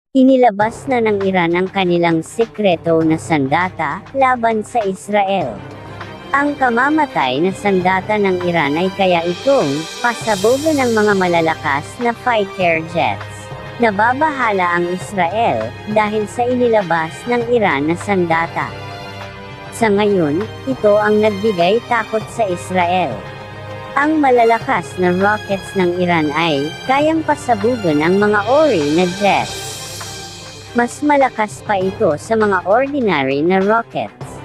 Inilabas na ng Iran ang kanilang sekreto na sandata laban sa Israel. Ang kamamatay na sandata ng Iran ay kaya itong pasabogan ng mga malalakas na fighter jets. Nababahala ang Israel dahil sa inilabas ng Iran na sandata. Sa ngayon, ito ang nagbigay takot sa Israel. Ang malalakas na rockets ng Iran ay kayang pasabugan ang mga ori na jets. Mas malakas pa ito sa mga ordinary na rockets.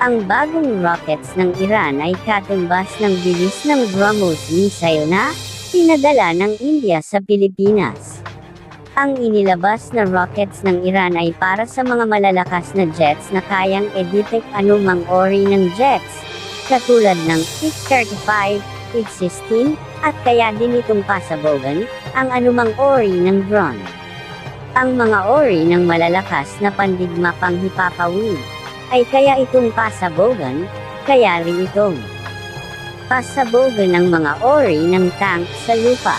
Ang bagong rockets ng Iran ay katumbas ng bilis ng BrahMos missile na pinadala ng India sa Pilipinas. Ang inilabas na rockets ng Iran ay para sa mga malalakas na jets na kayang i-detect anumang ori ng jets, katulad ng F-35, F-16, at kaya din itong pasabogan ang anumang ori ng drone. Ang mga ori ng malalakas na pandigma panghipapawid ay kaya itong pasabogan, kaya rin itong pasabogan ng mga ori ng tank sa lupa.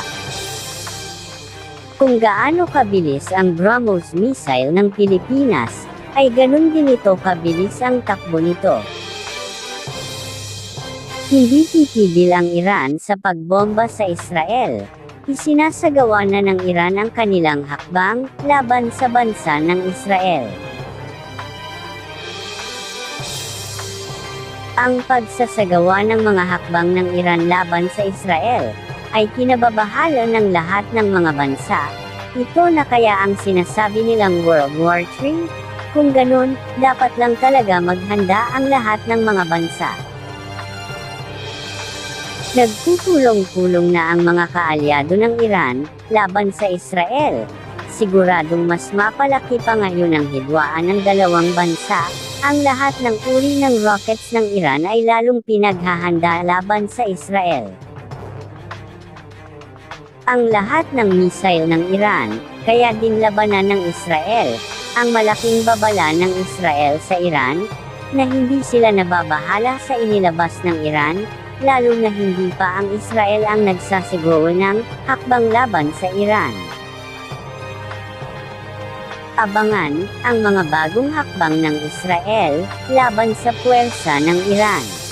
Kung gaano kabilis ang BrahMos missile ng Pilipinas, ay ganun din ito kabilis ang takbo nito. Hindi titigil ang Iran sa pagbomba sa Israel. Isinasagawa na ng Iran ang kanilang hakbang laban sa bansa ng Israel. Ang pagsasagawa ng mga hakbang ng Iran laban sa Israel ay kinababahala ng lahat ng mga bansa. Ito na kaya ang sinasabi nilang World War III. Kung ganun, dapat lang talaga maghanda ang lahat ng mga bansa. Nagpupulong-pulong na ang mga kaalyado ng Iran laban sa Israel. Siguradong mas mapalaki pa ngayon ang hidwaan ng dalawang bansa. Ang lahat ng uri ng rockets ng Iran ay lalong pinaghahanda laban sa Israel. Ang lahat ng missile ng Iran, kaya din labanan ng Israel. Ang malaking babala ng Israel sa Iran, na hindi sila nababahala sa inilabas ng Iran, lalo na hindi pa ang Israel ang nagsasiguro ng hakbang laban sa Iran. Abangan ang mga bagong hakbang ng Israel laban sa puwersa ng Iran.